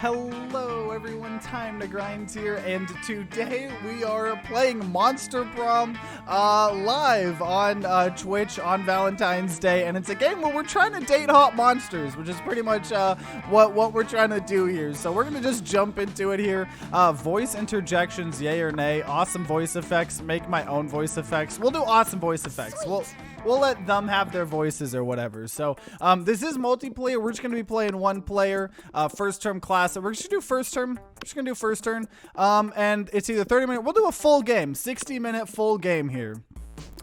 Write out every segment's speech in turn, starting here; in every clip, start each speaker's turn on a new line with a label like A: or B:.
A: Hello everyone, TimeToGrind here, and today we are playing Monster Prom live on Twitch on Valentine's Day, and it's a game where we're trying to date hot monsters, which is pretty much what we're trying to do here. So we're gonna just jump into it here. Voice interjections, yay or nay. Awesome voice effects. Make my own voice effects. We'll do awesome voice effects. We'll let them have their voices or whatever. So this is multiplayer. We're just gonna be playing one player, first term class. We're just gonna do first term. We're just gonna do first turn. And it's either 30-minute. We'll do a full game, 60-minute full game here.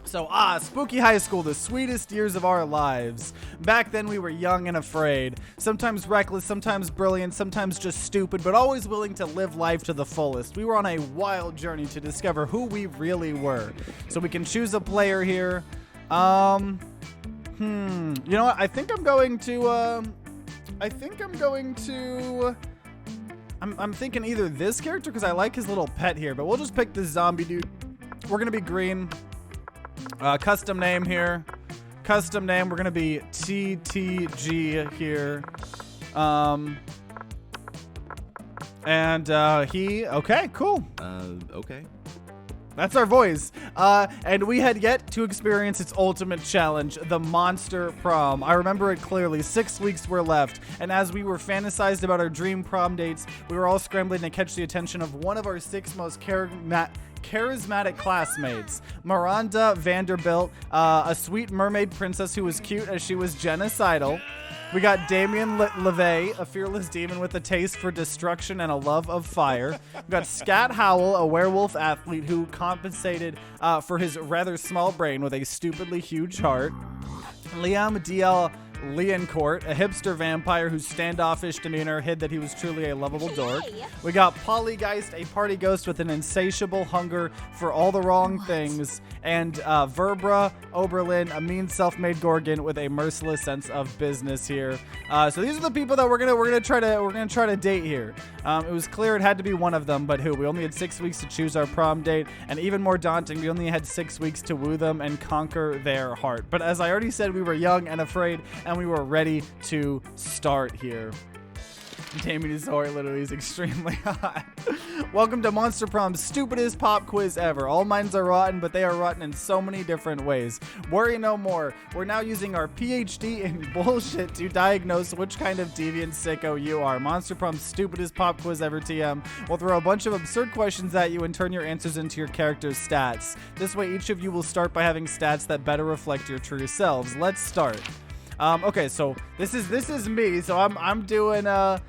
A: So, spooky high school, the sweetest years of our lives. Back then we were young and afraid, sometimes reckless, sometimes brilliant, sometimes just stupid, but always willing to live life to the fullest. We were on a wild journey to discover who we really were. So we can choose a player here. You know what? I think I'm going to, I'm thinking either this character, because I like his little pet here, but we'll just pick this zombie dude. We're going to be green. Custom name here. Custom name, we're going to be TTG here. Okay, cool.
B: Okay.
A: That's our voice. And we had yet to experience its ultimate challenge, the Monster Prom. I remember it clearly. 6 weeks were left, and as we were fantasized about our dream prom dates, we were all scrambling to catch the attention of one of our 6 most charismatic classmates, Miranda Vanderbilt, a sweet mermaid princess who was cute as she was genocidal. We got Damien LeVay, a fearless demon with a taste for destruction and a love of fire. We got Scat Howell, a werewolf athlete who compensated for his rather small brain with a stupidly huge heart. Liam D.L. Leoncourt, a hipster vampire whose standoffish demeanor hid that he was truly a lovable dork. We got Polygeist, a party ghost with an insatiable hunger for all the wrong things, and Verbra Oberlin, a mean self-made gorgon with a merciless sense of business here. So these are the people that we're gonna try to date here. It was clear it had to be one of them, but who? We only had 6 weeks to choose our prom date, and even more daunting, we only had 6 weeks to woo them and conquer their heart. But as I already said, we were young and afraid, and we were ready to start here. Damien is sorry, literally is extremely hot. Welcome to Monster Prom's stupidest pop quiz ever. All minds are rotten, but they are rotten in so many different ways. Worry no more. We're now using our PhD in bullshit to diagnose which kind of deviant sicko you are. Monster Prom's stupidest pop quiz ever, TM. We'll throw a bunch of absurd questions at you and turn your answers into your character's stats. This way, each of you will start by having stats that better reflect your true selves. Let's start. Okay, so this is me. So I'm doing an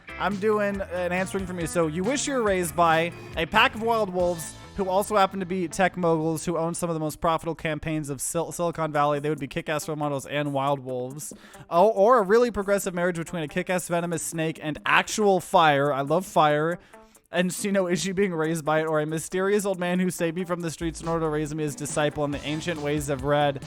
A: answering from you. So you wish you were raised by a pack of wild wolves who also happen to be tech moguls who own some of the most profitable campaigns of Silicon Valley. They would be kick-ass role models and wild wolves. Oh, or a really progressive marriage between a kick-ass venomous snake and actual fire. I love fire. And, you know, is she being raised by it? Or a mysterious old man who saved me from the streets in order to raise me as disciple in the ancient ways of red.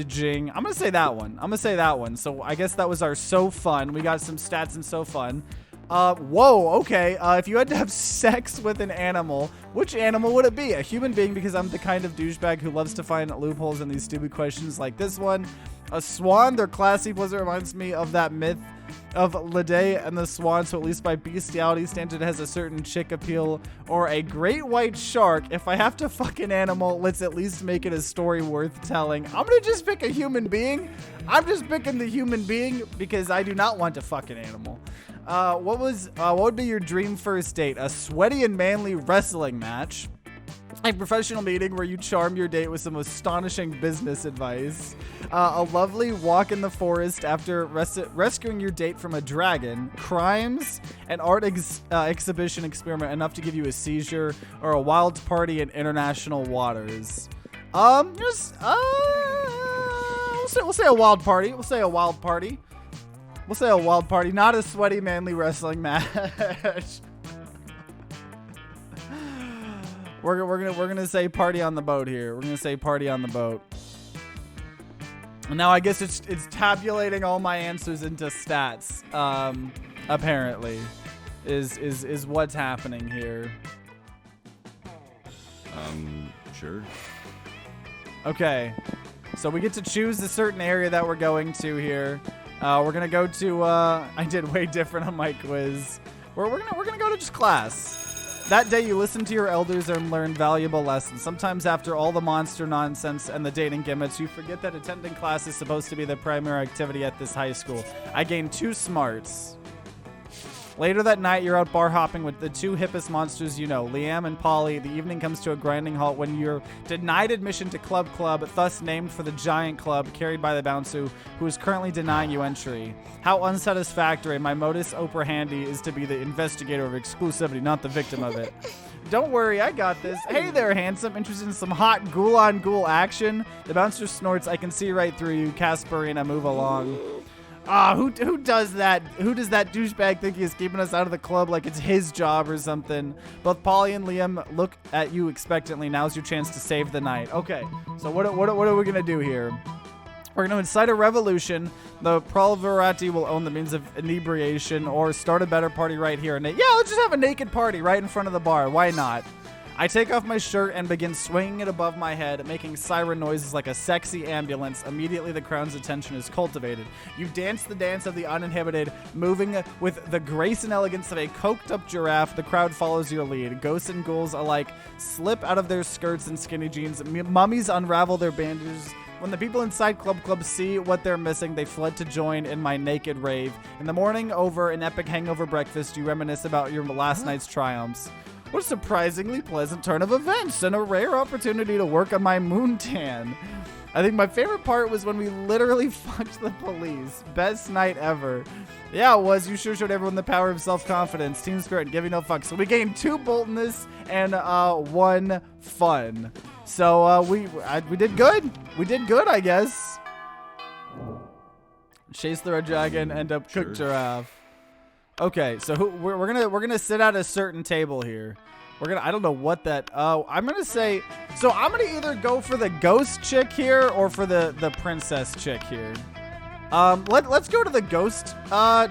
A: Jing. I'm gonna say that one. So I guess that was our so fun. We got some stats in so fun. Whoa, okay. If you had to have sex with an animal, which animal would it be? A human being, because I'm the kind of douchebag who loves to find loopholes in these stupid questions like this one. A swan, their classy blizzard reminds me of that myth of Lede and the Swan, so at least by bestiality standard it has a certain chick appeal. Or a great white shark. If I have to fuck an animal, let's at least make it a story worth telling. I'm gonna just pick a human being. I'm just picking the human being because I do not want to fuck an animal. What would be your dream first date? A sweaty and manly wrestling match. A professional meeting where you charm your date with some astonishing business advice. A lovely walk in the forest after rescuing your date from a dragon. Crimes. An art exhibition experiment enough to give you a seizure. Or a wild party in international waters. We'll say a wild party. We'll say a wild party. Not a sweaty, manly wrestling match. We're gonna say party on the boat here. We're gonna say party on the boat. And now I guess it's tabulating all my answers into stats. Apparently, is what's happening here.
B: Sure.
A: Okay, so we get to choose a certain area that we're going to here. We're gonna go to. I did way different on my quiz. we're gonna go to just class. That day, you listen to your elders and learn valuable lessons. Sometimes after all the monster nonsense and the dating gimmicks, you forget that attending class is supposed to be the primary activity at this high school. I gained 2 smarts. Later that night, you're out bar hopping with the 2 hippest monsters you know, Liam and Polly. The evening comes to a grinding halt when you're denied admission to Club, thus named for the giant club carried by the bouncer who is currently denying you entry. How unsatisfactory. My modus operandi is to be the investigator of exclusivity, not the victim of it. Don't worry, I got this. Hey there, handsome. Interested in some hot ghoul-on-ghoul action? The bouncer snorts. I can see right through you, Casperina. Move along. Who does that? Who does that douchebag think he is keeping us out of the club like it's his job or something? Both Polly and Liam look at you expectantly. Now's your chance to save the night. Okay, so what are we gonna do here? We're going to incite a revolution. The Prolverati will own the means of inebriation or start a better party right here. Yeah, let's just have a naked party right in front of the bar. Why not? I take off my shirt and begin swinging it above my head, making siren noises like a sexy ambulance. Immediately, the crowd's attention is cultivated. You dance the dance of the uninhibited, moving with the grace and elegance of a coked-up giraffe. The crowd follows your lead. Ghosts and ghouls alike slip out of their skirts and skinny jeans. Mummies unravel their bandages. When the people inside Club see what they're missing, they fled to join in my naked rave. In the morning, over an epic hangover breakfast, you reminisce about your last night's triumphs. What a surprisingly pleasant turn of events and a rare opportunity to work on my moon tan. I think my favorite part was when we literally fucked the police. Best night ever. Yeah, it was. You sure showed everyone the power of self-confidence, team spirit, and giving no fucks. So we gained 2 boldness and 1 fun. So we did good. We did good, I guess. Chase the red dragon, end up cooked giraffe. Okay, so we're gonna sit at a certain table here. I don't know what that. I'm gonna say. So I'm gonna either go for the ghost chick here or for the princess chick here. Let's go to the ghost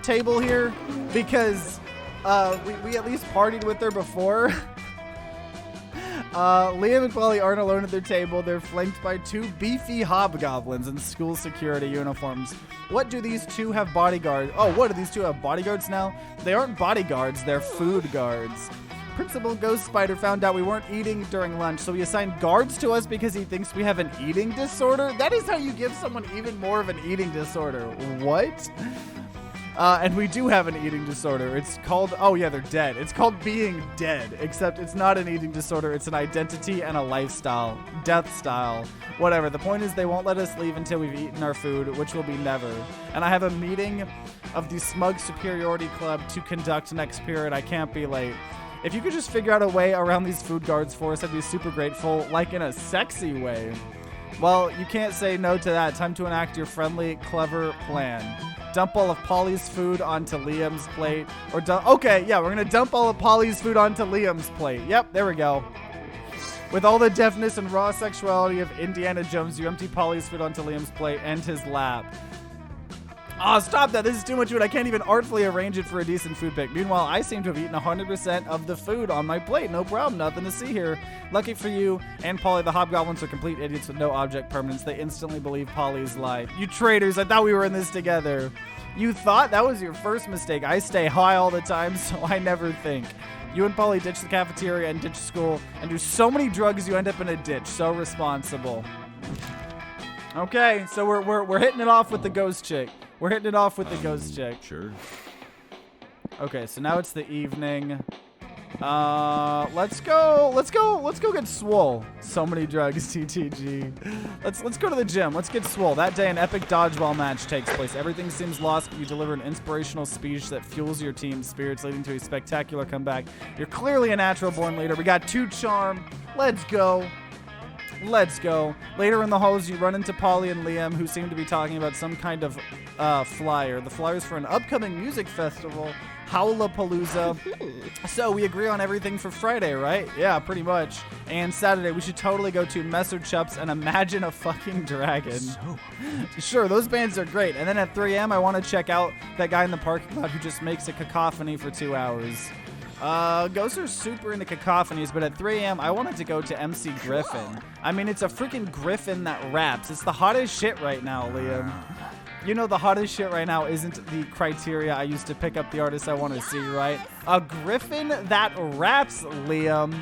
A: table here because we at least partied with her before. Liam and Polly aren't alone at their table. They're flanked by 2 beefy hobgoblins in school security uniforms. What do these 2 have bodyguards? Oh, what do these 2 have bodyguards now? They aren't bodyguards, they're food guards. Principal Ghost Spider found out we weren't eating during lunch, so he assigned guards to us because he thinks we have an eating disorder. That is how you give someone even more of an eating disorder. What? And we do have an eating disorder. It's called, oh yeah, they're dead. It's called being dead, except it's not an eating disorder. It's an identity and a lifestyle. Death style. Whatever. The point is they won't let us leave until we've eaten our food, which will be never. And I have a meeting of the Smug Superiority Club to conduct next period. I can't be late. If you could just figure out a way around these food guards for us, I'd be super grateful, like in a sexy way. Well, you can't say no to that. Time to enact your friendly, clever plan. Dump all of Polly's food onto Liam's plate. Okay, yeah, we're going to dump all of Polly's food onto Liam's plate. Yep, there we go. With all the deafness and raw sexuality of Indiana Jones, you empty Polly's food onto Liam's plate and his lap. Oh, stop that. This is too much food. I can't even artfully arrange it for a decent food pick. Meanwhile, I seem to have eaten 100% of the food on my plate. No problem. Nothing to see here. Lucky for you and Polly, the hobgoblins are complete idiots with no object permanence. They instantly believe Polly's lie. You traitors. I thought we were in this together. You thought? That was your first mistake. I stay high all the time, so I never think. You and Polly ditch the cafeteria and ditch school and do so many drugs you end up in a ditch. So responsible. Okay, so we're hitting it off with the ghost chick. We're hitting it off with the ghost chick.
B: Sure.
A: Okay, so now it's the evening. Let's go get swole. So many drugs, TTG. Let's go to the gym. Let's get swole. That day, an epic dodgeball match takes place. Everything seems lost, but you deliver an inspirational speech that fuels your team's spirits, leading to a spectacular comeback. You're clearly a natural born leader. We got 2 charm. Let's go. Let's go. Later in the halls, you run into Polly and Liam, who seem to be talking about some kind of flyer. The flyer's for an upcoming music festival, Howlapalooza. So we agree on everything for Friday, right? Yeah, pretty much. And Saturday, we should totally go to Messer Chups and Imagine a Fucking Dragon. Sure, those bands are great. And then at 3 a.m., I want to check out that guy in the parking lot who just makes a cacophony for 2 hours. Ghosts are super into cacophonies, but at 3 a.m., I wanted to go to MC Griffin. I mean, it's a freaking griffin that raps. It's the hottest shit right now, Liam. You know, the hottest shit right now isn't the criteria I used to pick up the artists I want to see, right? A griffin that raps, Liam.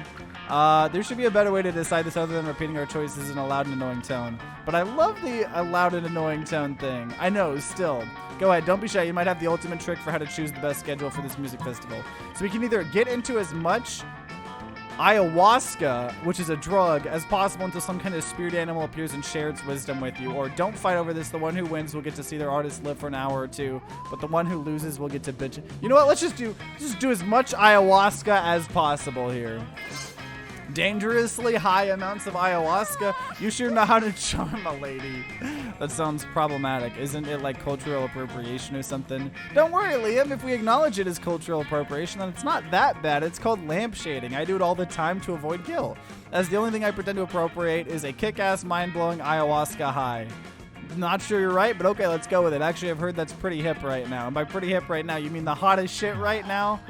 A: There should be a better way to decide this other than repeating our choices in a loud and annoying tone. But I love the loud and annoying tone thing. I know, still. Go ahead, don't be shy. You might have the ultimate trick for how to choose the best schedule for this music festival. So we can either get into as much ayahuasca, which is a drug, as possible until some kind of spirit animal appears and shares its wisdom with you. Or don't fight over this. The one who wins will get to see their artist live for an hour or two, but the one who loses will get to bitch. You know what? Let's just do as much ayahuasca as possible here. Dangerously high amounts of ayahuasca. You sure know how to charm a lady. That sounds problematic. Isn't it like cultural appropriation or something? Don't worry, Liam. If we acknowledge it as cultural appropriation, then it's not that bad. It's called lampshading. I do it all the time to avoid guilt, as the only thing I pretend to appropriate is a kick-ass, mind-blowing ayahuasca high. Not sure you're right, but okay, let's go with it. Actually, I've heard that's pretty hip right now. And by pretty hip right now, you mean the hottest shit right now?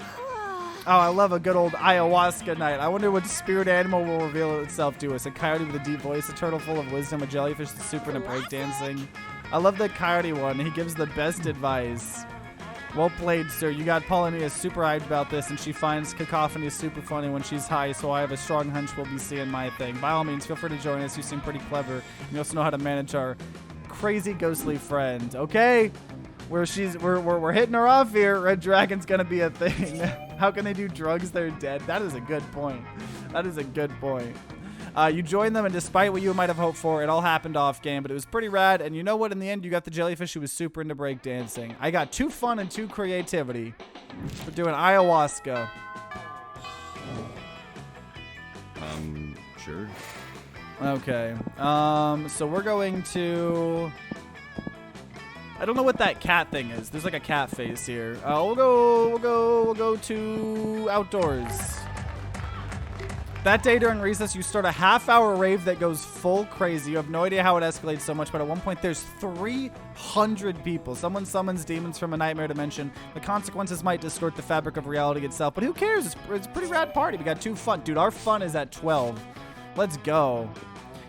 A: Oh, I love a good old ayahuasca night. I wonder what spirit animal will reveal itself to us. A coyote with a deep voice, a turtle full of wisdom, a jellyfish that's super into breakdancing. I love the coyote one. He gives the best advice. Well played, sir. You got Paulina super hyped about this, and she finds cacophony super funny when she's high, so I have a strong hunch we'll be seeing my thing. By all means, feel free to join us. You seem pretty clever. You also know how to manage our crazy ghostly friend. Okay? We're hitting her off here. Red Dragon's gonna be a thing. How can they do drugs? They're dead. That is a good point. That is a good point. You joined them, and despite what you might have hoped for, it all happened off game, but it was pretty rad. And you know what? In the end, you got the jellyfish who was super into breakdancing. I got 2 fun and 2 creativity for doing ayahuasca.
B: Sure.
A: Okay. So we're going to. I don't know what that cat thing is. There's like a cat face here. We'll go to outdoors. That day during recess, you start a half-hour rave that goes full crazy. You have no idea how it escalates so much, but at one point there's 300 people. Someone summons demons from a nightmare dimension. The consequences might distort the fabric of reality itself, but who cares? It's a pretty rad party. We got 2 fun. Dude, our fun is at 12. Let's go.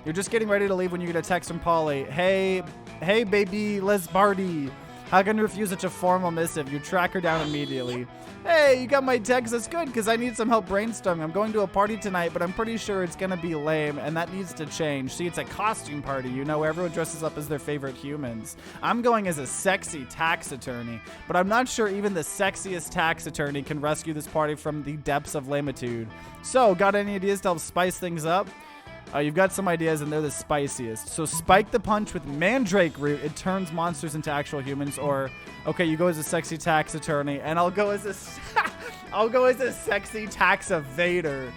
A: You're just getting ready to leave when you get a text from Polly. Hey, baby Lesbardi. How can you refuse such a formal missive? You track her down immediately. Hey, you got my text. That's good, because I need some help brainstorming. I'm going to a party tonight, but I'm pretty sure it's going to be lame, and that needs to change. See, it's a costume party. You know, everyone dresses up as their favorite humans. I'm going as a sexy tax attorney, but I'm not sure even the sexiest tax attorney can rescue this party from the depths of lamitude. So, got any ideas to help spice things up? You've got some ideas, and they're the spiciest. So spike the punch with mandrake root. It turns monsters into actual humans. Or, okay, you go as a sexy tax attorney, and I'll go as a sexy tax evader.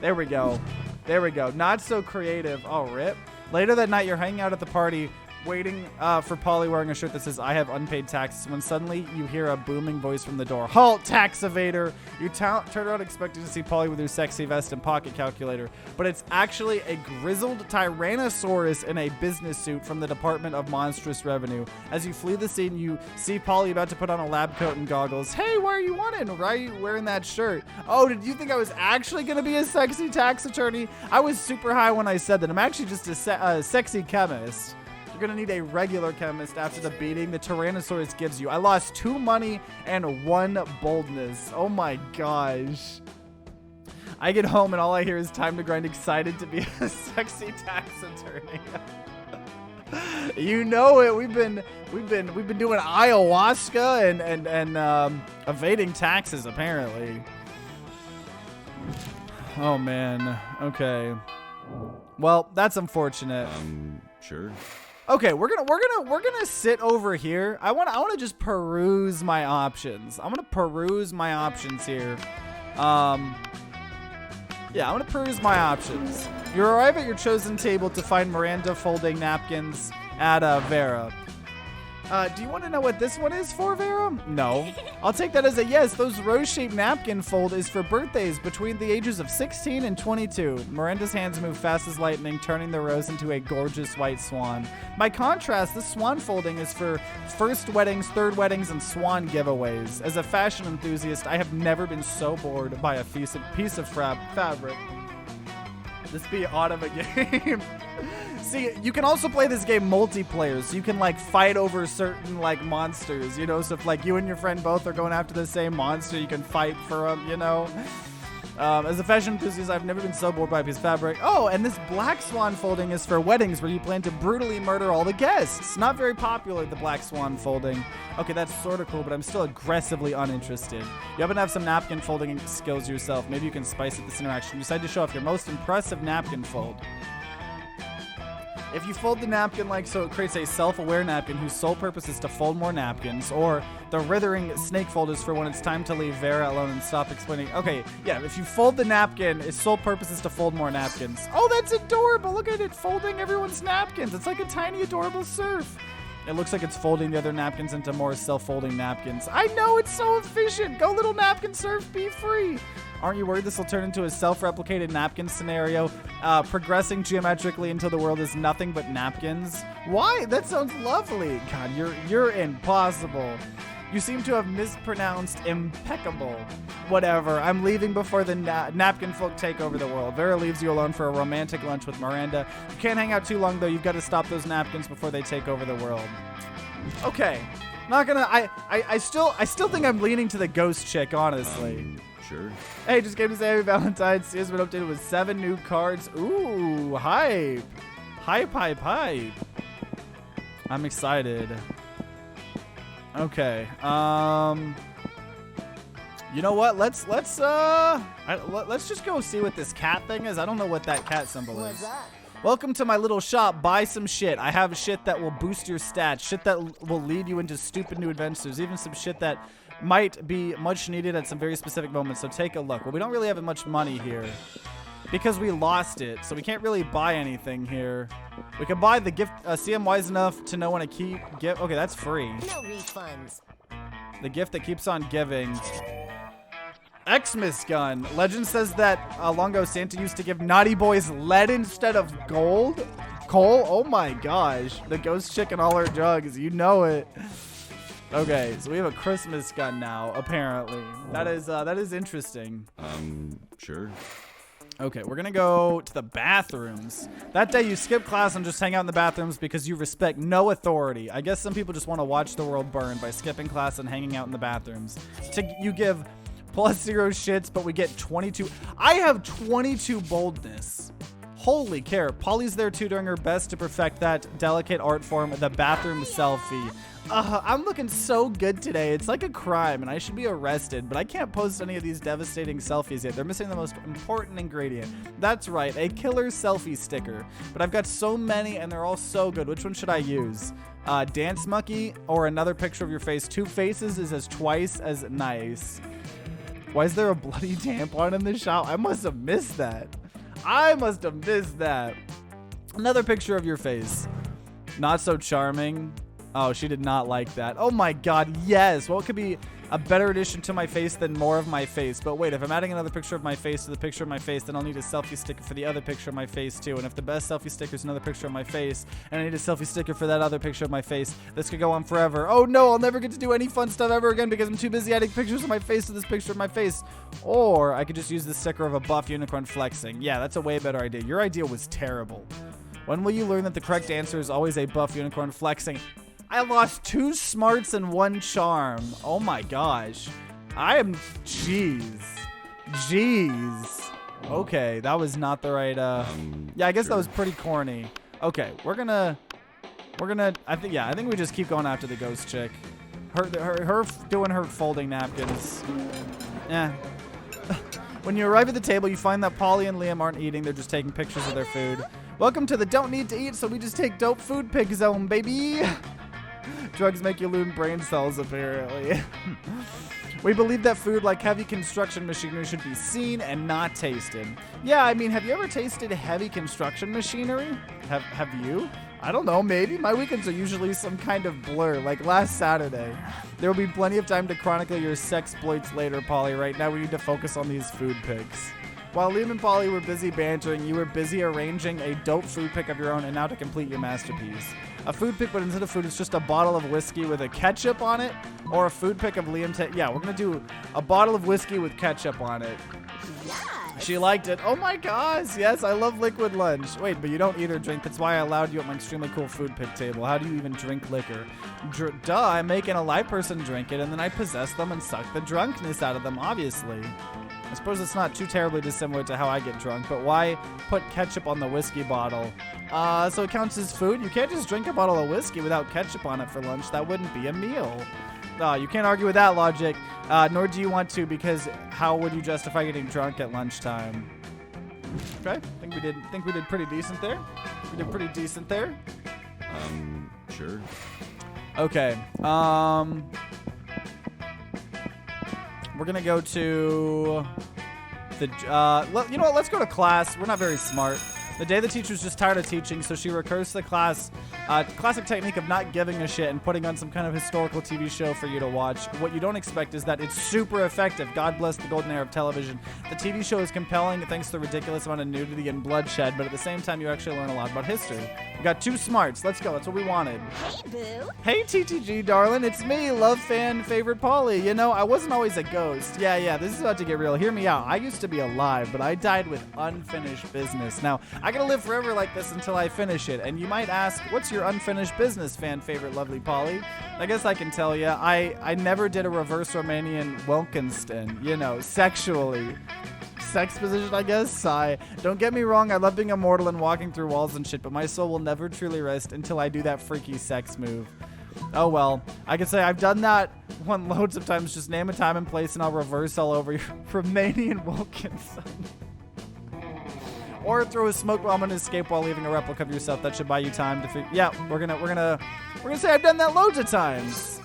A: There we go. There we go. Not so creative. Oh, rip. Later that night, you're hanging out at the party, waiting for Polly wearing a shirt that says, I have unpaid taxes, when suddenly you hear a booming voice from the door. Halt, tax evader! You turn around expecting to see Polly with her sexy vest and pocket calculator, but it's actually a grizzled Tyrannosaurus in a business suit from the Department of Monstrous Revenue. As you flee the scene, you see Polly about to put on a lab coat and goggles. Hey, why are you wanting? Why are you wearing that shirt? Oh, did you think I was actually going to be a sexy tax attorney? I was super high when I said that. I'm actually just a sexy chemist. You're going to need a regular chemist after the beating the Tyrannosaurus gives you. I lost 2 money and 1 boldness. Oh my gosh. I get home and all I hear is TimeToGrind excited to be a sexy tax attorney. You know it. We've been doing ayahuasca and evading taxes apparently. Oh man. Okay. Well, that's unfortunate.
B: Sure.
A: Okay, we're gonna sit over here. I want to just peruse my options. I'm gonna peruse my options here. Yeah, I'm gonna peruse my options. You arrive at your chosen table to find Miranda folding napkins at Vera. Do you want to know what this one is for, Vera? No. I'll take that as a yes. Those rose-shaped napkin fold is for birthdays between the ages of 16 and 22. Miranda's hands move fast as lightning, turning the rose into a gorgeous white swan. By contrast, this swan folding is for first weddings, third weddings, and swan giveaways. As a fashion enthusiast, I have never been so bored by a piece of fabric. This be out of a game. See, you can also play this game multiplayer, so you can like fight over certain like monsters, you know. So if like you and your friend both are going after the same monster, you can fight for them, you know. As a fashion enthusiast, I've never been so bored by a piece of fabric. Oh, and this black swan folding is for weddings where you plan to brutally murder all the guests. Not very popular, the black swan folding. Okay, that's sort of cool, but I'm still aggressively uninterested. You happen to have some napkin folding skills yourself. Maybe you can spice up this interaction. You decide to show off your most impressive napkin fold. If you fold the napkin like so, it creates a self-aware napkin whose sole purpose is to fold more napkins, or the withering snake fold is for when it's time to leave Vera alone and stop explaining. Okay, yeah, if you fold the napkin, its sole purpose is to fold more napkins. Oh, that's adorable. Look at it folding everyone's napkins. It's like a tiny, adorable surf. It looks like it's folding the other napkins into more self-folding napkins. I know, it's so efficient. Go, little napkin surf, be free. Aren't you worried this will turn into a self-replicated napkin scenario, progressing geometrically until the world is nothing but napkins? Why? That sounds lovely. God, you're impossible. You seem to have mispronounced impeccable. Whatever. I'm leaving before the napkin folk take over the world. Vera leaves you alone for a romantic lunch with Miranda. You can't hang out too long, though. You've got to stop those napkins before they take over the world. Okay. Not gonna... I still think I'm leaning to the ghost chick, honestly.
B: Sure.
A: Hey, just came to say happy Valentines. Here's been updated with 7 new cards. Ooh, hype. Hype. I'm excited. Okay. You know what? Let's just go see what this cat thing is. I don't know what that cat symbol is. Welcome to my little shop. Buy some shit. I have shit that will boost your stats. Shit that will lead you into stupid new adventures. Even some shit that might be much needed at some very specific moments. So take a look. Well, we don't really have much money here because we lost it. So we can't really buy anything here. We can buy the gift. See, I'm wise enough to know when to keep gift. Okay, that's free.
C: No refunds.
A: The gift that keeps on giving. Xmas gun. Legend says that long ago Santa used to give naughty boys lead instead of gold. Coal? Oh my gosh. The ghost chick and all her drugs. You know it. Okay, so we have a Christmas gun now, apparently. That is interesting.
B: Sure.
A: Okay, we're gonna go to the bathrooms. That day you skip class and just hang out in the bathrooms because you respect no authority. I guess some people just want to watch the world burn by skipping class and hanging out in the bathrooms. You give +0 shits, but we get 22. I have 22 boldness. Holy care. Polly's there too, doing her best to perfect that delicate art form, the bathroom selfie. I'm looking so good today. It's like a crime, and I should be arrested, but I can't post any of these devastating selfies yet. They're missing the most important ingredient. That's right, a killer selfie sticker. But I've got so many, and they're all so good. Which one should I use? Dance monkey or another picture of your face? 2 faces is as twice as nice. Why is there a bloody tampon in the shop? I must have missed that. Another picture of your face. Not so charming. Oh, she did not like that. Oh my god, yes. What could be a better addition to my face than more of my face? But wait, if I'm adding another picture of my face to the picture of my face, then I'll need a selfie sticker for the other picture of my face too. And if the best selfie sticker is another picture of my face, and I need a selfie sticker for that other picture of my face, this could go on forever. Oh no, I'll never get to do any fun stuff ever again because I'm too busy adding pictures of my face to this picture of my face. Or I could just use the sticker of a buff unicorn flexing. Yeah, that's a way better idea. Your idea was terrible. When will you learn that the correct answer is always a buff unicorn flexing? I lost 2 smarts and 1 charm. Oh my gosh. Jeez. Okay, that was not the right, yeah, I guess
B: sure.
A: That was pretty corny. Okay, we're gonna, I think we just keep going after the ghost chick. Her doing her folding napkins. Yeah. When you arrive at the table, you find that Polly and Liam aren't eating. They're just taking pictures of their food. Welcome to the don't need to eat, so we just take dope food pic zone, baby. Drugs make you lose brain cells, apparently. We believe that food like heavy construction machinery should be seen and not tasted. Yeah, I mean, have you ever tasted heavy construction machinery? Have you? I don't know, maybe. My weekends are usually some kind of blur, like last Saturday. There will be plenty of time to chronicle your sexploits later, Polly. Right now, we need to focus on these food pics. While Liam and Polly were busy bantering, you were busy arranging a dope food pic of your own, and now to complete your masterpiece. A food pic, but instead of food, it's just a bottle of whiskey with a ketchup on it, or a food pic of Liam. Yeah, we're gonna do a bottle of whiskey with ketchup on it.
C: Yes.
A: She liked it. Oh my gosh, yes, I love liquid lunch. Wait, but you don't eat or drink. That's why I allowed you at my extremely cool food pick table. How do you even drink liquor? Duh, I make an alive person drink it, and then I possess them and suck the drunkenness out of them, obviously. I suppose it's not too terribly dissimilar to how I get drunk, but why put ketchup on the whiskey bottle? So it counts as food? You can't just drink a bottle of whiskey without ketchup on it for lunch. That wouldn't be a meal. You can't argue with that logic, nor do you want to, because how would you justify getting drunk at lunchtime? Okay, think we did pretty decent there. We did pretty decent there.
B: Sure.
A: Okay. We're gonna go to the. You know what? Let's go to class. We're not very smart. The day the teacher's just tired of teaching, so she recurs to the class. Classic technique of not giving a shit and putting on some kind of historical TV show for you to watch. What you don't expect is that it's super effective. God bless the golden era of television. The TV show is compelling thanks to the ridiculous amount of nudity and bloodshed, but at the same time, you actually learn a lot about history. We got 2 smarts. Let's go. That's what we wanted.
C: Hey, boo.
A: Hey, TTG, darling. It's me, love fan, favorite Polly. You know, I wasn't always a ghost. Yeah, this is about to get real. Hear me out. I used to be alive, but I died with unfinished business. Now, I gotta live forever like this until I finish it. And you might ask, what's your unfinished business, fan favorite, lovely Polly? I guess I can tell you, I never did a reverse Romanian Wilkinson, you know, sexually. Sex position, I guess. Sigh. Don't get me wrong, I love being immortal and walking through walls and shit, but my soul will never truly rest until I do that freaky sex move. Oh well, I can say I've done that one loads of times. Just name a time and place and I'll reverse all over your Romanian Wilkinson. Or throw a smoke bomb and escape while leaving a replica of yourself. That should buy you time to figure. Yeah, we're gonna say I've done that loads of times.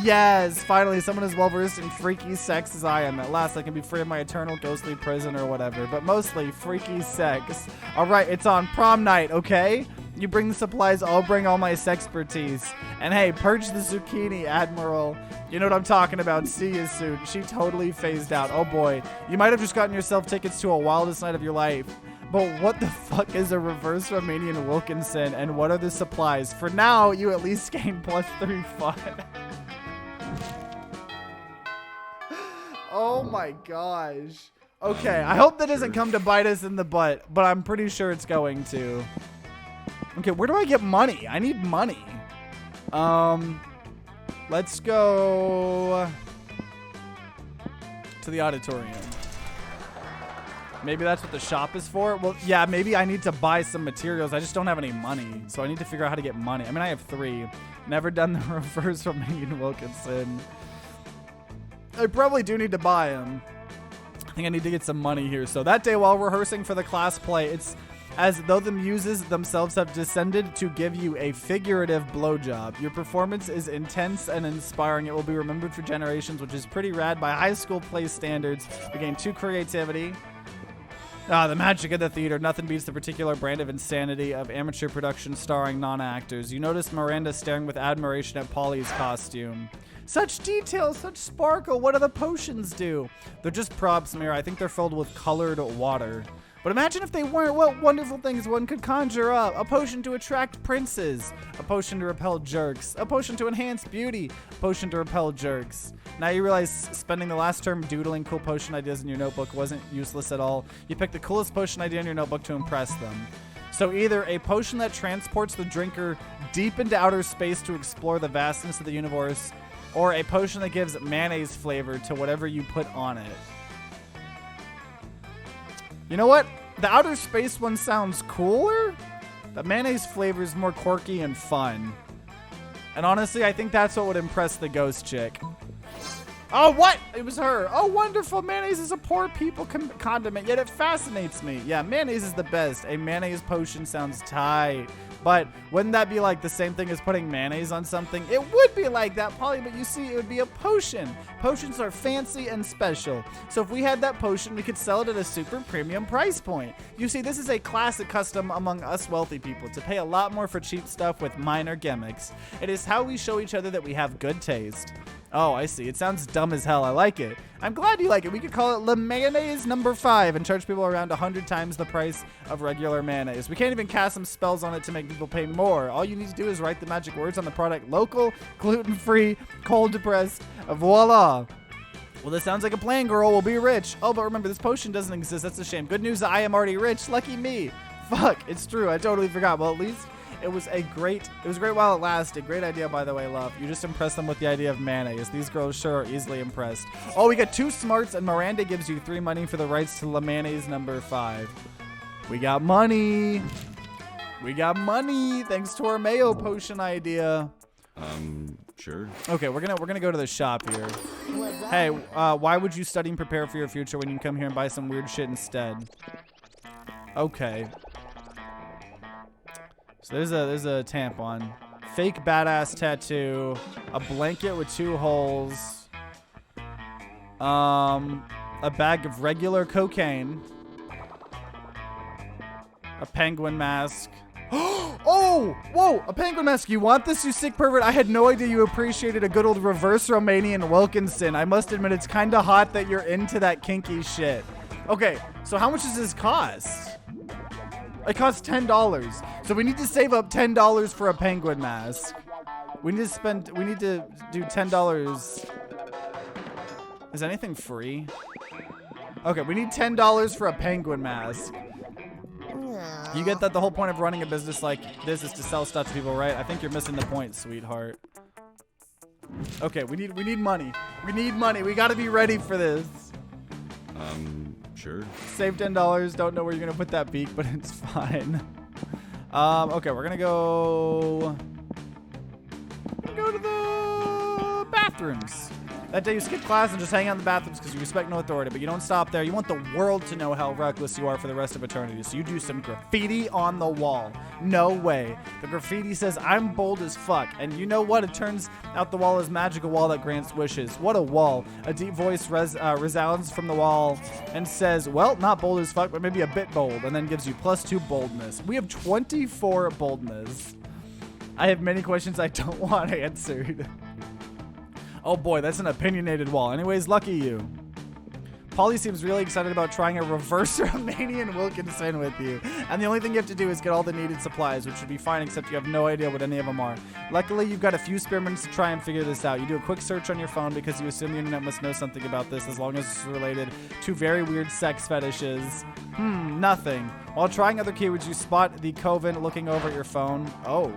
A: Yes, finally, someone as well versed in freaky sex as I am. At last, I can be free of my eternal ghostly prison or whatever. But mostly freaky sex. All right, it's on prom night. Okay, you bring the supplies. I'll bring all my sexpertise. And hey, purge the zucchini, Admiral. You know what I'm talking about. See you soon. She totally phased out. Oh boy, you might have just gotten yourself tickets to a wildest night of your life. But what the fuck is a reverse Romanian Wilkinson, and what are the supplies? For now, you at least gain +3 fun. Oh my gosh. Okay, I hope that doesn't come to bite us in the butt, but I'm pretty sure it's going to. Okay, where do I get money? I need money. Let's go to the auditorium. Maybe that's what the shop is for? Well, yeah, maybe I need to buy some materials. I just don't have any money, so I need to figure out how to get money. I mean, I have 3. Never done the reverse Romanian Wilkinson. I probably do need to buy them. I think I need to get some money here. So that day while rehearsing for the class play, it's as though the muses themselves have descended to give you a figurative blowjob. Your performance is intense and inspiring. It will be remembered for generations, which is pretty rad. By high school play standards, we gain 2 creativity. The magic of the theater. Nothing beats the particular brand of insanity of amateur production starring non-actors. You notice Miranda staring with admiration at Polly's costume. Such detail, such sparkle. What do the potions do? They're just props, Mira. I think they're filled with colored water. But imagine if they weren't, what wonderful things one could conjure up. A potion to attract princes. A potion to repel jerks. A potion to enhance beauty. A potion to repel jerks. Now you realize spending the last term doodling cool potion ideas in your notebook wasn't useless at all. You picked the coolest potion idea in your notebook to impress them. So either a potion that transports the drinker deep into outer space to explore the vastness of the universe, or a potion that gives mayonnaise flavor to whatever you put on it. You know what? The outer space one sounds cooler. The mayonnaise flavor is more quirky and fun. And honestly, I think that's what would impress the ghost chick. Oh, what? It was her. Oh, wonderful. Mayonnaise is a poor people condiment, yet it fascinates me. Yeah, mayonnaise is the best. A mayonnaise potion sounds tight. But wouldn't that be like the same thing as putting mayonnaise on something? It would be like that, Polly, but you see, it would be a potion. Potions are fancy and special. So if we had that potion, we could sell it at a super premium price point. You see, this is a classic custom among us wealthy people, to pay a lot more for cheap stuff with minor gimmicks. It is how we show each other that we have good taste. Oh, I see. It sounds dumb as hell. I like it. I'm glad you like it. We could call it Le Mayonnaise number 5 and charge people around 100 times the price of regular mayonnaise. We can't even cast some spells on it to make people pay more. All you need to do is write the magic words on the product: local, gluten-free, cold-pressed. Voila. Well, this sounds like a plan, girl. We'll be rich. Oh, but remember, this potion doesn't exist. That's a shame. Good news, I am already rich. Lucky me. Fuck, it's true. I totally forgot. Well, at least it was great while it lasted. Great idea, by the way, love. You just impressed them with the idea of mayonnaise. These girls sure are easily impressed. Oh, we got 2 smarts, and Miranda gives you 3 money for the rights to La Mayonnaise number 5. We got money. We got money thanks to our mayo potion idea.
B: Sure.
A: Okay, we're gonna go to the shop here. Hey, why would you study and prepare for your future when you can come here and buy some weird shit instead? Okay. So there's a tampon, fake badass tattoo, a blanket with 2 holes, a bag of regular cocaine, a penguin mask. Oh, whoa, a penguin mask. You want this, you sick pervert? I had no idea you appreciated a good old reverse Romanian Wilkinson. I must admit, it's kind of hot that you're into that kinky shit. Okay, so how much does this cost? It costs $10. So we need to save up $10 for a penguin mask. We need to do $10. Is anything free? Okay, we need $10 for a penguin mask. You get that the whole point of running a business like this is to sell stuff to people, right? I think you're missing the point, sweetheart. Okay, we need money. We need money. We gotta be ready for this.
B: Sure.
A: Save $10. Don't know where you're gonna put that beak, but it's fine. Okay, we're gonna go to the bathrooms. That day you skip class and just hang out in the bathrooms because you respect no authority, but you don't stop there. You want the world to know how reckless you are for the rest of eternity, so you do some graffiti on the wall. No way. The graffiti says, I'm bold as fuck, and you know what? It turns out the wall is magical wall that grants wishes. What a wall. A deep voice resounds from the wall and says, well, not bold as fuck, but maybe a bit bold, and then gives you +2 boldness. We have 24 boldness. I have many questions I don't want answered. Oh boy, that's an opinionated wall. Anyways, lucky you. Polly seems really excited about trying a reverse Romanian Wilkinson with you. And the only thing you have to do is get all the needed supplies, which should be fine, except you have no idea what any of them are. Luckily, you've got a few spare minutes to try and figure this out. You do a quick search on your phone because you assume the internet must know something about this, as long as it's related to very weird sex fetishes. Nothing. While trying other keywords, you spot the coven looking over at your phone. Oh.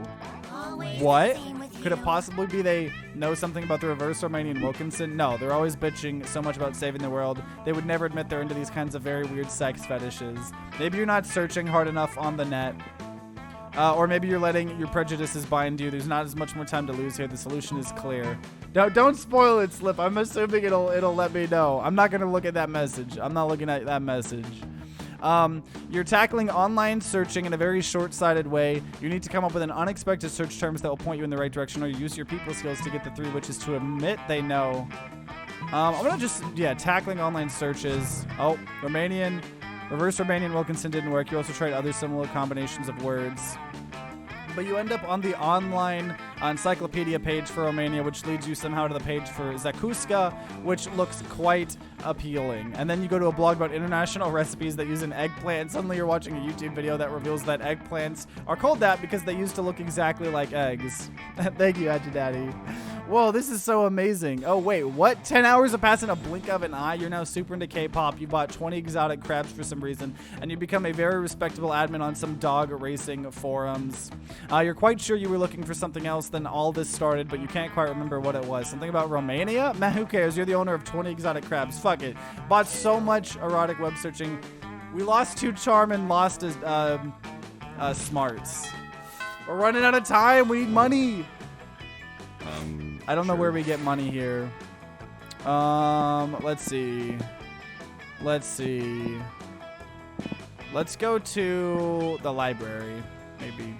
A: What? Could it possibly be they know something about the reverse Romanian Wilkinson? No, they're always bitching so much about saving the world. They would never admit they're into these kinds of very weird sex fetishes. Maybe you're not searching hard enough on the net. Or maybe you're letting your prejudices bind you. There's not as much more time to lose here. The solution is clear. Don't spoil it, Slip. I'm assuming it'll let me know. I'm not going to look at that message. I'm not looking at that message. You're tackling online searching in a very short-sighted way. You need to come up with an unexpected search terms that will point you in the right direction, or you use your people skills to get the 3 witches to admit they know. I'm gonna just, tackling online searches. Oh, reverse Romanian Wilkinson didn't work. You also tried other similar combinations of words. But you end up on the online encyclopedia page for Romania, which leads you somehow to the page for Zakuska, which looks quite appealing. And then you go to a blog about international recipes that use an eggplant. Suddenly you're watching a YouTube video that reveals that eggplants are called that because they used to look exactly like eggs. Thank you, Auntie Daddy. Whoa, this is so amazing. Oh, wait, what? 10 hours have passed in a blink of an eye? You're now super into K-pop. You bought 20 exotic crabs for some reason, and you become a very respectable admin on some dog racing forums. You're quite sure you were looking for something else than all this started, but you can't quite remember what it was. Something about Romania? Man, who cares? You're the owner of 20 exotic crabs. Fuck it. Bought so much erotic web searching. We lost 2 charm and lost smarts. We're running out of time. We need money. I don't know where we get money here. Let's see. Let's go to the library, maybe.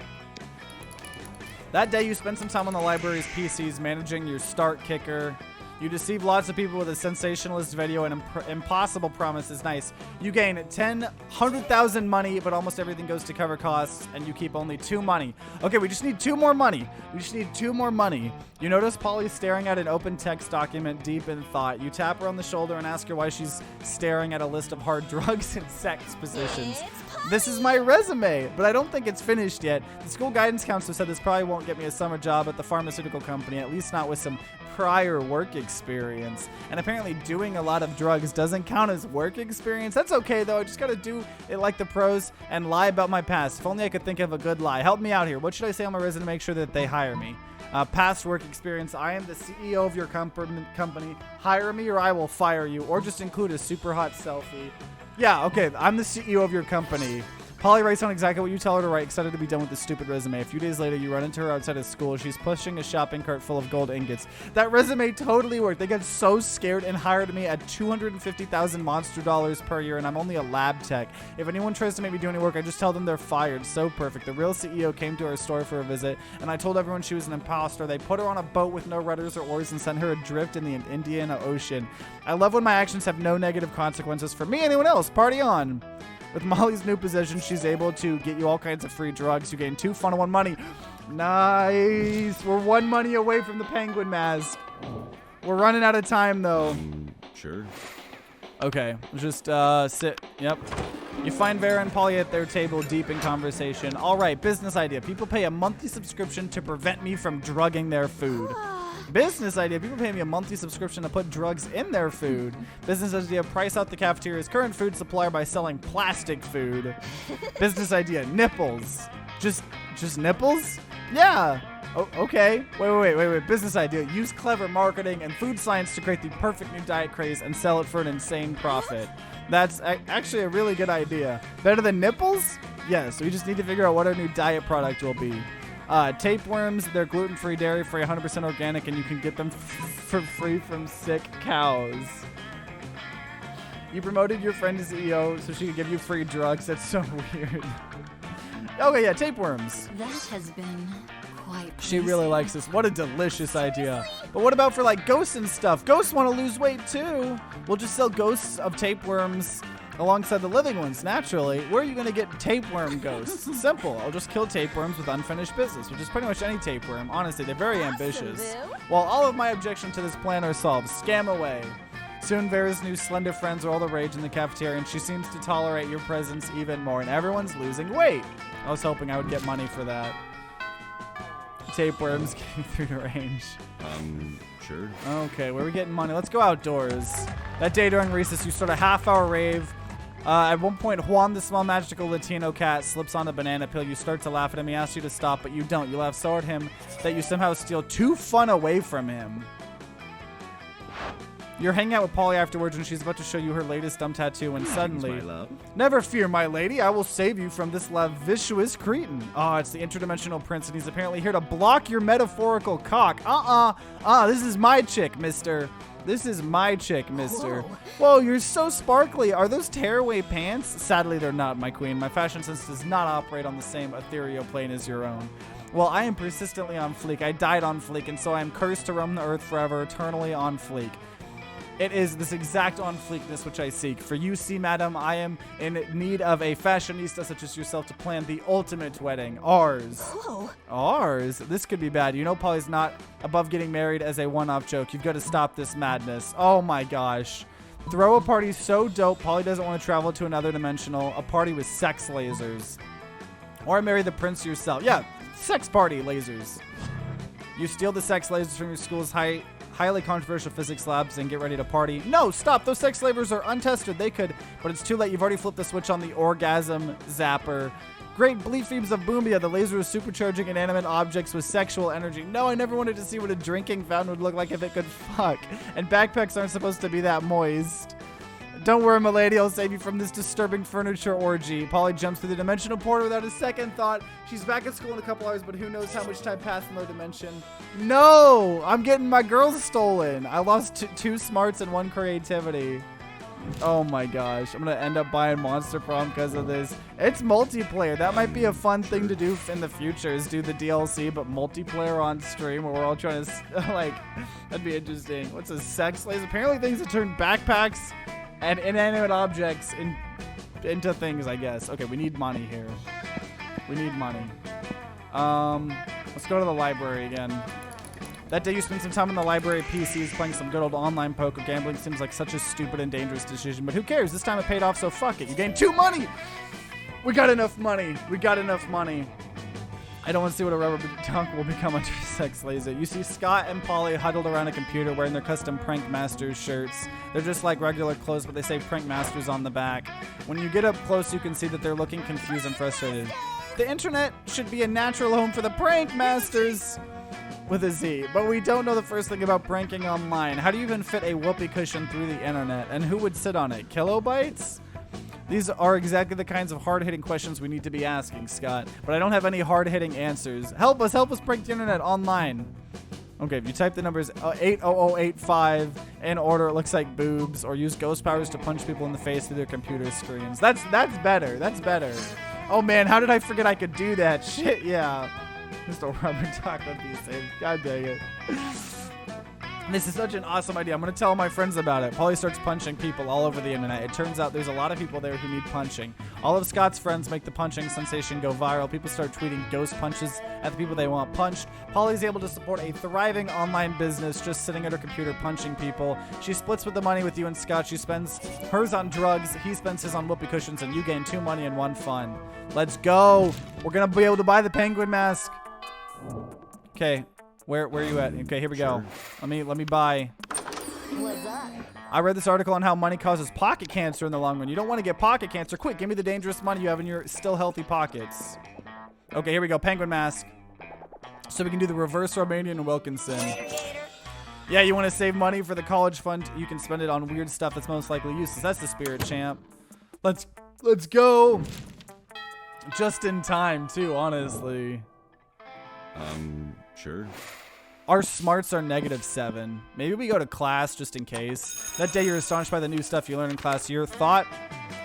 A: That day, you spent some time on the library's PCs managing your start kicker. You deceive lots of people with a sensationalist video and impossible promises. Nice. You gain 100,000 money, but almost everything goes to cover costs, and you keep only 2 money. Okay, we just need 2 more money. You notice Polly staring at an open text document deep in thought. You tap her on the shoulder and ask her why she's staring at a list of hard drugs and sex positions. This is my resume, but I don't think it's finished yet. The school guidance counselor said this probably won't get me a summer job at the pharmaceutical company, at least not with some prior work experience. And apparently doing a lot of drugs doesn't count as work experience. That's okay, though. I just got to do it like the pros and lie about my past. If only I could think of a good lie. Help me out here. What should I say on my resume to make sure that they hire me? Past work experience. I am the CEO of your company. Hire me or I will fire you. Or just include a super hot selfie. Yeah, okay. I'm the CEO of your company. Polly writes down exactly what you tell her to write, excited to be done with this stupid resume. A few days later, you run into her outside of school. She's pushing a shopping cart full of gold ingots. That resume totally worked. They got so scared and hired me at $250,000 monster dollars per year, and I'm only a lab tech. If anyone tries to make me do any work, I just tell them they're fired. So perfect. The real CEO came to our store for a visit, and I told everyone she was an imposter. They put her on a boat with no rudders or oars and sent her adrift in the Indian Ocean. I love when my actions have no negative consequences for me or anyone else. Party on. With Molly's new position, she's able to get you all kinds of free drugs. You gain 2 fun and 1 money. Nice. We're 1 money away from the penguin mask. We're running out of time, though.
B: Sure.
A: Okay. Just sit. Yep. You find Vera and Polly at their table, deep in conversation. All right. Business idea. People pay a monthly subscription to prevent me from drugging their food. Business idea. People pay me a monthly subscription to put drugs in their food. Business idea. Price out the cafeteria's current food supplier by selling plastic food. Business idea. Nipples. Just nipples? Yeah. Oh, okay. Wait. Business idea. Use clever marketing and food science to create the perfect new diet craze and sell it for an insane profit. That's actually a really good idea. Better than nipples? Yes. We just need to figure out what our new diet product will be. Tapeworms, they're gluten-free, dairy-free, 100% organic, and you can get them for free from sick cows. You promoted your friend to CEO so she could give you free drugs. That's so weird. Okay, yeah, tapeworms.
C: That has been quite
A: She really likes this. What a delicious idea. But what about for, like, ghosts and stuff? Ghosts want to lose weight, too. We'll just sell ghosts of tapeworms alongside the living ones, naturally. Where are you going to get tapeworm ghosts? Simple. I'll just kill tapeworms with unfinished business, which is pretty much any tapeworm. Honestly, they're very ambitious. Well, all of my objections to this plan are solved. Scam away. Soon, Vera's new slender friends are all the rage in the cafeteria, and she seems to tolerate your presence even more, and everyone's losing weight. I was hoping I would get money for that. Tapeworms getting through the range.
B: Sure.
A: Okay, where are we getting money? Let's go outdoors. That day during recess, you start a half-hour rave. At one point, Juan, the small magical Latino cat, slips on a banana peel. You start to laugh at him. He asks you to stop, but you don't. You laugh so at him that you somehow steal 2 fun away from him. You're hanging out with Polly afterwards, and she's about to show you her latest dumb tattoo, and suddenly...
B: My love.
A: Never fear, my lady. I will save you from this lascivious cretin. Oh, it's the Interdimensional Prince, and he's apparently here to block your metaphorical cock. This is my chick, mister. This is my chick, mister. Whoa, you're so sparkly. Are those tearaway pants? Sadly, they're not, my queen. My fashion sense does not operate on the same ethereal plane as your own. Well, I am persistently on fleek. I died on fleek, and so I am cursed to roam the earth forever, eternally on fleek. It is this exact on fleekness which I seek. For you, see, madam, I am in need of a fashionista such as yourself to plan the ultimate wedding. Ours.
C: Whoa.
A: Ours? This could be bad. You know Polly's not above getting married as a one-off joke. You've got to stop this madness. Oh my gosh. Throw a party so dope, Polly doesn't want to travel to another dimensional. A party with sex lasers. Or marry the prince yourself. Yeah, sex party lasers. You steal the sex lasers from your school's highly controversial physics labs and get ready to party. No, stop. Those sex lasers are untested. They could, but it's too late. You've already flipped the switch on the orgasm zapper. Great bleep themes of Boombia. The laser is supercharging inanimate objects with sexual energy. No, I never wanted to see what a drinking fountain would look like if it could fuck. And backpacks aren't supposed to be that moist. Don't worry, my lady. I'll save you from this disturbing furniture orgy. Polly jumps through the dimensional portal without a second thought. She's back at school in a couple hours, but who knows how much time passed in their dimension. No! I'm getting my girls stolen. I lost 2 smarts and 1 creativity. Oh my gosh. I'm going to end up buying Monster Prom because of this. It's multiplayer. That might be a fun thing to do in the future is do the DLC, but multiplayer on stream where we're all trying to, like, that'd be interesting. What's a sex laser? Apparently things that turn backpacks and inanimate objects into things, I guess. Okay, we need money here. We need money. Let's go to the library again. That day you spent some time in the library PCs playing some good old online poker. Gambling seems like such a stupid and dangerous decision, but who cares? This time it paid off, so fuck it. You gained 2 money! We got enough money. We got enough money. I don't want to see what a rubber dunk will become under sex laser. You see Scott and Polly huddled around a computer wearing their custom Prank Masters shirts. They're just like regular clothes, but they say Prank Masters on the back. When you get up close, you can see that they're looking confused and frustrated. The internet should be a natural home for the Prank Masters with a Z, but we don't know the first thing about pranking online. How do you even fit a whoopee cushion through the internet? And who would sit on it? Kilobytes? These are exactly the kinds of hard-hitting questions we need to be asking, Scott. But I don't have any hard-hitting answers. Help us prank the internet online. Okay, if you type the numbers 80085 in order, it looks like boobs, or use ghost powers to punch people in the face through their computer screens. That's better. That's better. Oh man, how did I forget I could do that? Shit, yeah. Just a rubber duck would be safe. God dang it. This is such an awesome idea. I'm going to tell my friends about it. Polly starts punching people all over the internet. It turns out there's a lot of people there who need punching. All of Scott's friends make the punching sensation go viral. People start tweeting ghost punches at the people they want punched. Polly's able to support a thriving online business just sitting at her computer punching people. She splits with the money with you and Scott. She spends hers on drugs. He spends his on whoopee cushions, and you gain 2 money and 1 fun. Let's go. We're going to be able to buy the penguin mask. Okay. Where are you at? Okay, here we go. Let me buy.
C: What's up?
A: I read this article on how money causes pocket cancer in the long run. You don't want to get pocket cancer. Quick, give me the dangerous money you have in your still healthy pockets. Okay, here we go. Penguin mask. So we can do the reverse Romanian and Wilkinson. Yeah, you want to save money for the college fund? You can spend it on weird stuff that's most likely useless. That's the spirit, champ. Let's go. Just in time, too, honestly.
B: Sure.
A: Our smarts are -7. Maybe we go to class just in case. That day you're astonished by the new stuff you learn in class. Your thought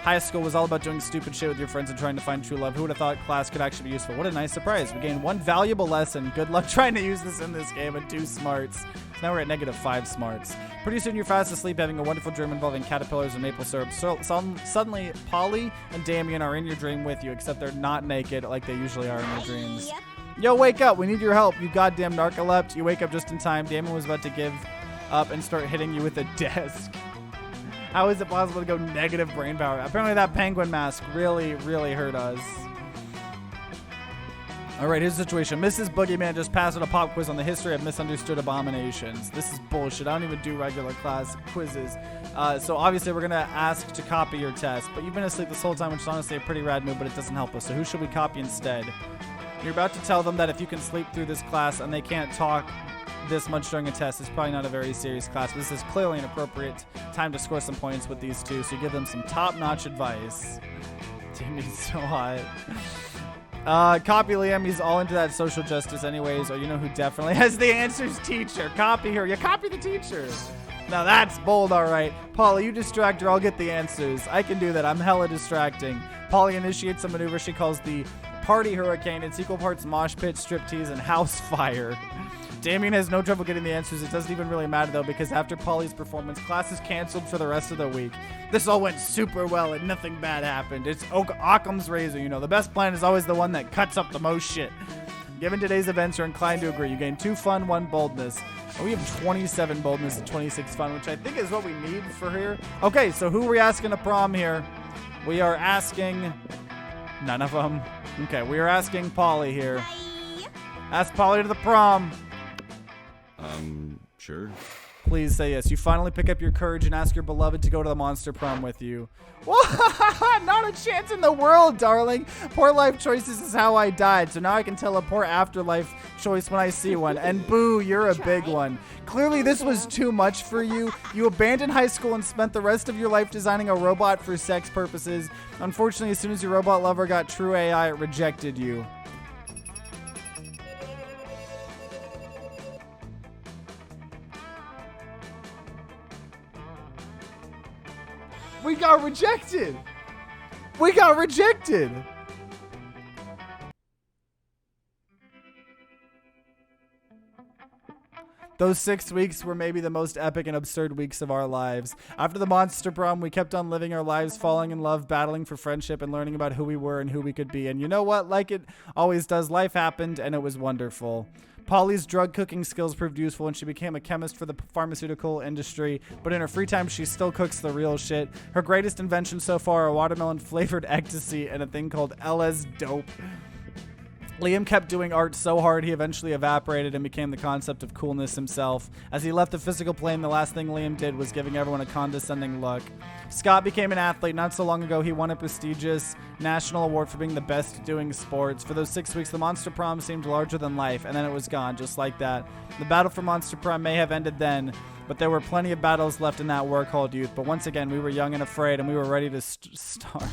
A: high school was all about doing stupid shit with your friends and trying to find true love. Who would have thought class could actually be useful? What a nice surprise. We gained 1 valuable lesson. Good luck trying to use this in this game, and 2 smarts. So now we're at -5 smarts. Pretty soon you're fast asleep having a wonderful dream involving caterpillars and maple syrup. So suddenly Polly and Damien are in your dream with you, except they're not naked like they usually are in your dreams. Yo, wake up. We need your help, you goddamn narcolept. You wake up just in time. Damon was about to give up and start hitting you with a desk. How is it possible to go negative brain power? Apparently that penguin mask really hurt us. All right, here's the situation. Mrs. Boogeyman just passed out a pop quiz on the history of misunderstood abominations. This is bullshit. I don't even do regular class quizzes. So obviously we're going to ask to copy your test. But you've been asleep this whole time, which is honestly a pretty rad move, but it doesn't help us. So who should we copy instead? You're about to tell them that if you can sleep through this class and they can't talk this much during a test, it's probably not a very serious class. But this is clearly an appropriate time to score some points with these two. So you give them some top-notch advice. Jimmy's so hot. Copy Liam. He's all into that social justice anyways. Or you know who definitely has the answers? Teacher. Copy her. You copy the teacher. Now that's bold, all right. Polly, you distract her. I'll get the answers. I can do that. I'm hella distracting. Polly initiates a maneuver she calls the Party Hurricane. It's equal parts mosh pit, striptease, and house fire. Damien has no trouble getting the answers. It doesn't even really matter, though, because after Polly's performance, class is canceled for the rest of the week. This all went super well, and nothing bad happened. It's Occam's razor, you know. The best plan is always the one that cuts up the most shit. Given today's events, you're inclined to agree. You gain 2 fun, 1 boldness. And we have 27 boldness and 26 fun, which I think is what we need for here. Okay, so who are we asking to prom here? We are asking... none of them. Okay, we are asking Polly here. Ask Polly to the prom.
B: Sure.
A: Please say yes. You finally pick up your courage and ask your beloved to go to the Monster Prom with you. Not a chance in the world, darling. Poor life choices is how I died, so now I can tell a poor afterlife choice when I see one. And boo, you're a big one. Clearly, this was too much for you. You abandoned high school and spent the rest of your life designing a robot for sex purposes. Unfortunately, as soon as your robot lover got true AI, it rejected you. We got rejected. We got rejected. Those 6 weeks were maybe the most epic and absurd weeks of our lives. After the Monster Prom, we kept on living our lives, falling in love, battling for friendship, and learning about who we were and who we could be. And you know what? Like it always does, life happened, and it was wonderful. Polly's drug cooking skills proved useful and she became a chemist for the pharmaceutical industry, but in her free time she still cooks the real shit. Her greatest invention so far are watermelon flavored ecstasy and a thing called LS dope. Liam kept doing art so hard he eventually evaporated and became the concept of coolness himself. As he left the physical plane, the last thing Liam did was giving everyone a condescending look. Scott became an athlete. Not so long ago, he won a prestigious national award for being the best at doing sports. For those 6 weeks, the Monster Prom seemed larger than life, and then it was gone, just like that. The battle for Monster Prom may have ended then, but there were plenty of battles left in that war called youth. But once again, we were young and afraid, and we were ready to start.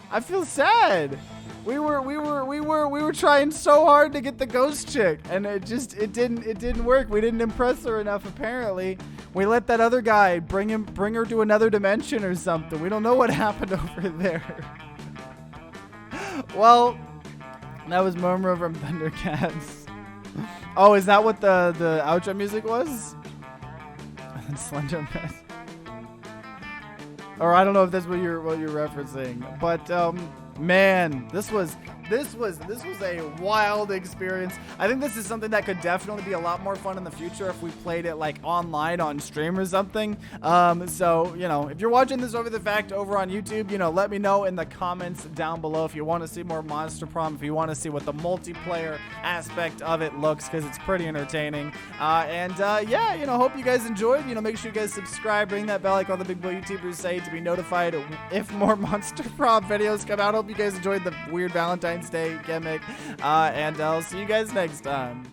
A: I feel sad. We were trying so hard to get the ghost chick, and it didn't work. We didn't impress her enough, apparently. We let that other guy bring her to another dimension or something. We don't know what happened over there. Well, that was Murmur from Thundercats. Oh, is that what the outro music was? Slenderman. Or I don't know if that's what you're referencing, but man, this was a wild experience. I think this is something that could definitely be a lot more fun in the future if we played it like online on stream or something. So, you know, if you're watching this over on YouTube, you know, let me know in the comments down below if you want to see more Monster Prom, if you want to see what the multiplayer aspect of it looks, because it's pretty entertaining. Yeah, you know, hope you guys enjoyed. You know, make sure you guys subscribe, ring that bell like all the big boy YouTubers say to be notified if more Monster Prom videos come out. Hope you guys enjoyed the weird Valentine's Day gimmick, and I'll see you guys next time.